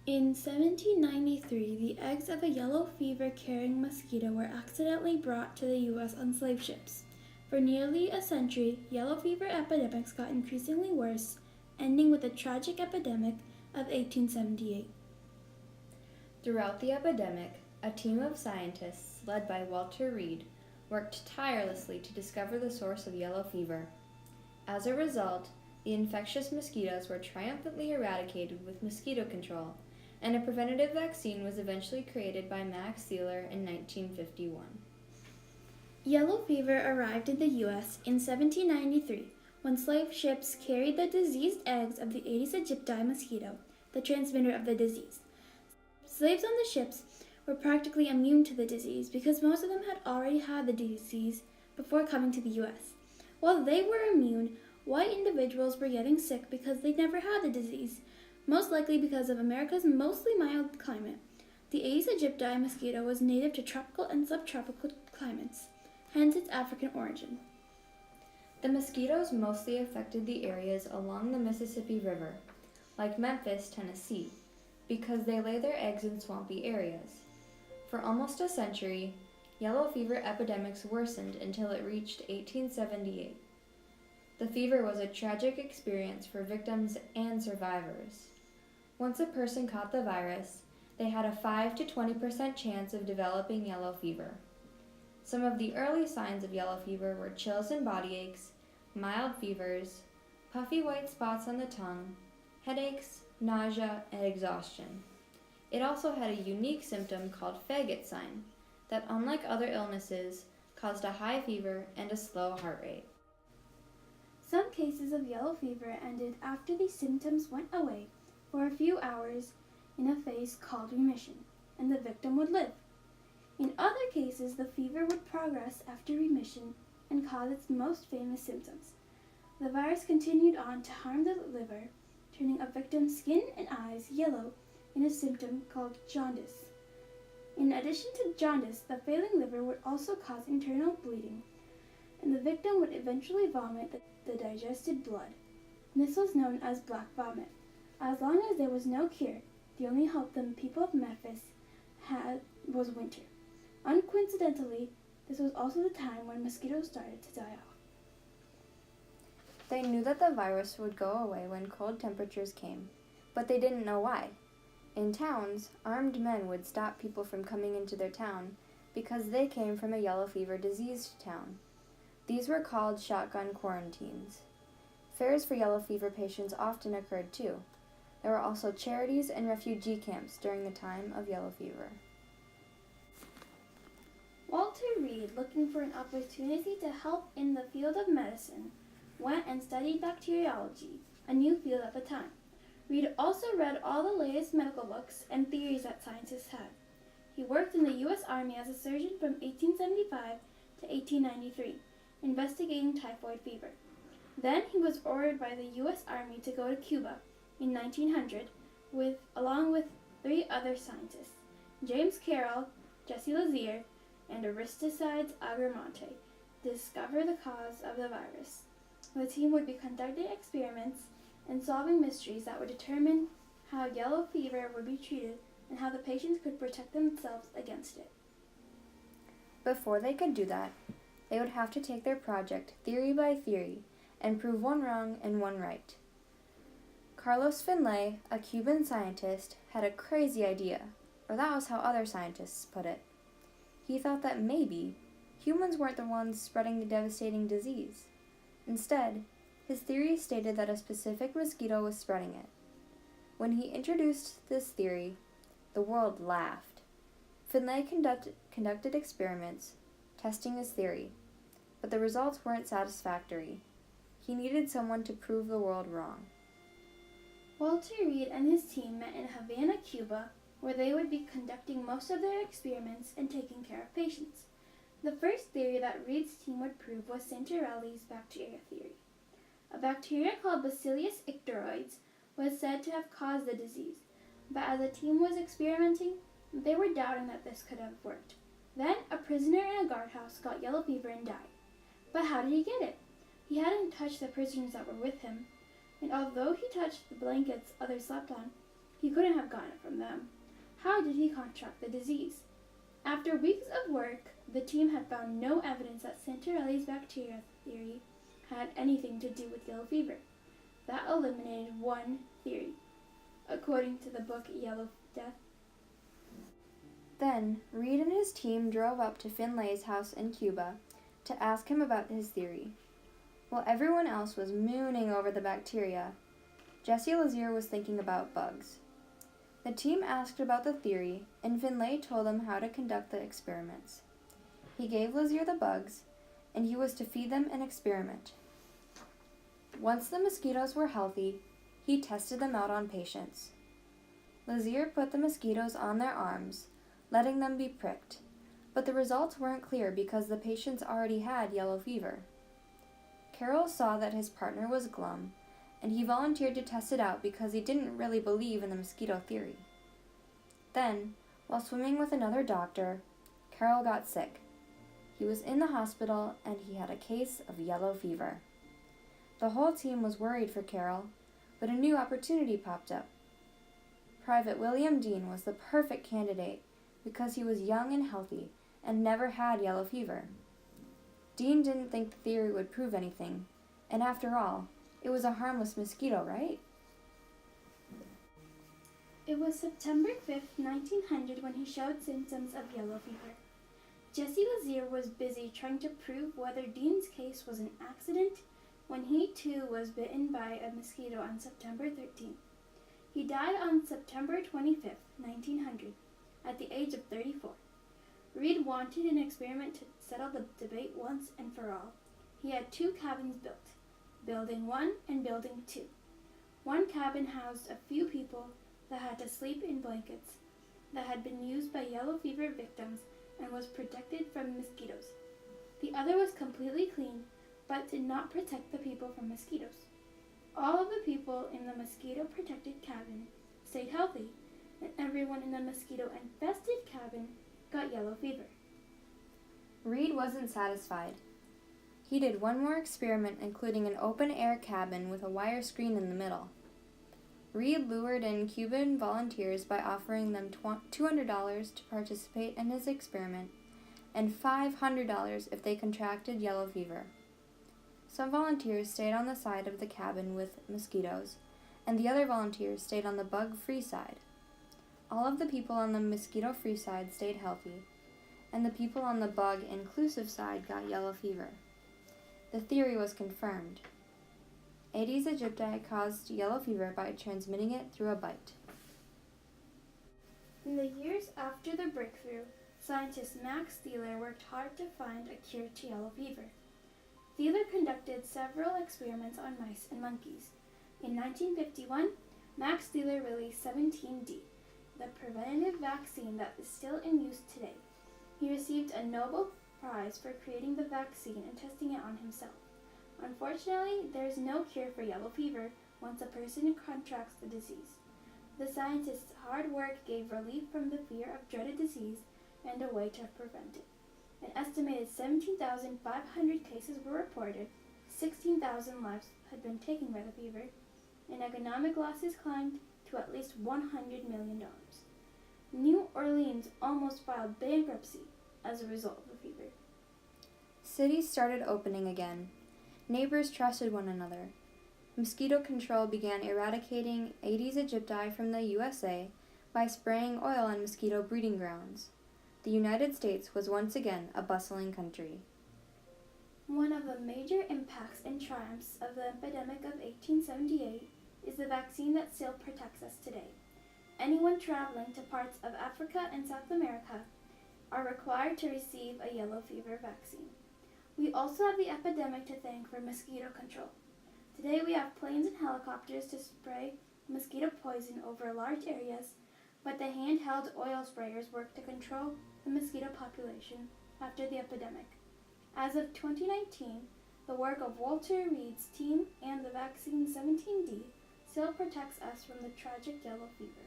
In 1793, the eggs of a yellow fever-carrying mosquito were accidentally brought to the U.S. on slave ships. For nearly a century, yellow fever epidemics got increasingly worse, ending with the tragic epidemic of 1878. Throughout the epidemic, a team of scientists, led by Walter Reed, worked tirelessly to discover the source of yellow fever. As a result, the infectious mosquitoes were triumphantly eradicated with mosquito control, and a preventative vaccine was eventually created by Max Seeler in 1951. Yellow fever arrived in the U.S. in 1793 when slave ships carried the diseased eggs of the Aedes aegypti mosquito, the transmitter of the disease. Slaves on the ships were practically immune to the disease because most of them had already had the disease before coming to the U.S. While they were immune, white individuals were getting sick because they never had the disease, most likely because of America's mostly mild climate. The Aedes aegypti mosquito was native to tropical and subtropical climates, hence its African origin. The mosquitoes mostly affected the areas along the Mississippi River, like Memphis, Tennessee, because they lay their eggs in swampy areas. For almost a century, yellow fever epidemics worsened until it reached 1878. The fever was a tragic experience for victims and survivors. Once a person caught the virus, they had a 5 to 20% chance of developing yellow fever. Some of the early signs of yellow fever were chills and body aches, mild fevers, puffy white spots on the tongue, headaches, nausea, and exhaustion. It also had a unique symptom called faggot sign that, unlike other illnesses, caused a high fever and a slow heart rate. Some cases of yellow fever ended after the symptoms went away for a few hours in a phase called remission, and the victim would live. In other cases, the fever would progress after remission and cause its most famous symptoms. The virus continued on to harm the liver, turning a victim's skin and eyes yellow in a symptom called jaundice. In addition to jaundice, the failing liver would also cause internal bleeding, and the victim would eventually vomit the digested blood. This was known as black vomit. As long as there was no cure, the only hope the people of Memphis had was winter. Uncoincidentally, this was also the time when mosquitoes started to die off. They knew that the virus would go away when cold temperatures came, but they didn't know why. In towns, armed men would stop people from coming into their town because they came from a yellow fever diseased town. These were called shotgun quarantines. Fairs for yellow fever patients often occurred too. There were also charities and refugee camps during the time of yellow fever. Walter Reed, looking for an opportunity to help in the field of medicine, went and studied bacteriology, a new field at the time. Reed also read all the latest medical books and theories that scientists had. He worked in the U.S. Army as a surgeon from 1875 to 1893, investigating typhoid fever. Then he was ordered by the U.S. Army to go to Cuba in 1900 along with 3 other scientists, James Carroll, Jesse Lazier, and Aristides Agramonte, to discover the cause of the virus. The team would be conducting experiments and solving mysteries that would determine how yellow fever would be treated and how the patients could protect themselves against it. Before they could do that, they would have to take their project theory by theory and prove one wrong and one right. Carlos Finlay, a Cuban scientist, had a crazy idea, or that was how other scientists put it. He thought that maybe humans weren't the ones spreading the devastating disease. Instead, his theory stated that a specific mosquito was spreading it. When he introduced this theory, the world laughed. Finlay conducted experiments, testing his theory, but the results weren't satisfactory. He needed someone to prove the world wrong. Walter Reed and his team met in Havana, Cuba, where they would be conducting most of their experiments and taking care of patients. The first theory that Reed's team would prove was Santarelli's bacteria theory. A bacteria called Bacillus icteroides was said to have caused the disease, but as the team was experimenting, they were doubting that this could have worked. Then, a prisoner in a guardhouse got yellow fever and died. But how did he get it? He hadn't touched the prisoners that were with him, and although he touched the blankets others slept on, He couldn't have gotten it from them. How did he contract the disease? After weeks of work, the team had found no evidence that Santarelli's bacteria theory had anything to do with yellow fever. That eliminated one theory, according to the book Yellow Death. Then, Reed and his team drove up to Finlay's house in Cuba to ask him about his theory. While everyone else was mooning over the bacteria, Jesse Lazier was thinking about bugs. The team asked about the theory, and Finlay told them how to conduct the experiments. He gave Lazier the bugs, and he was to feed them an experiment. Once the mosquitoes were healthy, he tested them out on patients. Lazier put the mosquitoes on their arms, letting them be pricked, but the results weren't clear because the patients already had yellow fever. Carroll saw that his partner was glum, and he volunteered to test it out because he didn't really believe in the mosquito theory. Then, while swimming with another doctor, Carroll got sick. He was in the hospital and he had a case of yellow fever. The whole team was worried for Carroll, but a new opportunity popped up. Private William Dean was the perfect candidate because he was young and healthy and never had yellow fever. Dean didn't think the theory would prove anything, and after all, it was a harmless mosquito, right? It was September 5th, 1900 when he showed symptoms of yellow fever. Jesse Lazier was busy trying to prove whether Dean's case was an accident when he too was bitten by a mosquito on September 13th. He died on September 25th, 1900, at the age of 34. Reed wanted an experiment to settle the debate once and for all. He had two cabins built, Building 1 and Building 2. One cabin housed a few people that had to sleep in blankets that had been used by yellow fever victims and was protected from mosquitoes. The other was completely clean, but did not protect the people from mosquitoes. All of the people in the mosquito-protected cabin stayed healthy, and everyone in the mosquito-infested cabin got yellow fever. Reed wasn't satisfied. He did one more experiment, including an open-air cabin with a wire screen in the middle. Reed lured in Cuban volunteers by offering them $200 to participate in his experiment and $500 if they contracted yellow fever. Some volunteers stayed on the side of the cabin with mosquitoes, and the other volunteers stayed on the bug-free side. All of the people on the mosquito-free side stayed healthy, and the people on the bug-inclusive side got yellow fever. The theory was confirmed. Aedes aegypti caused yellow fever by transmitting it through a bite. In the years after the breakthrough, scientist Max Thieler worked hard to find a cure to yellow fever. Thieler conducted several experiments on mice and monkeys. In 1951, Max Thieler released 17D, the preventative vaccine that is still in use today. He received a Nobel Prize for creating the vaccine and testing it on himself. Unfortunately, there is no cure for yellow fever once a person contracts the disease. The scientist's hard work gave relief from the fear of dreaded disease and a way to prevent it. An estimated 17,500 cases were reported, 16,000 lives had been taken by the fever, and economic losses climbed to at least $100 million. New Orleans almost filed bankruptcy as a result of the fever. Cities started opening again. Neighbors trusted one another. Mosquito control began eradicating Aedes aegypti from the USA by spraying oil on mosquito breeding grounds. The United States was once again a bustling country. One of the major impacts and triumphs of the epidemic of 1878 is the vaccine that still protects us today. Anyone traveling to parts of Africa and South America are required to receive a yellow fever vaccine. We also have the epidemic to thank for mosquito control. Today we have planes and helicopters to spray mosquito poison over large areas, but the handheld oil sprayers work to control the mosquito population after the epidemic. As of 2019, the work of Walter Reed's team and the vaccine 17D still protects us from the tragic yellow fever.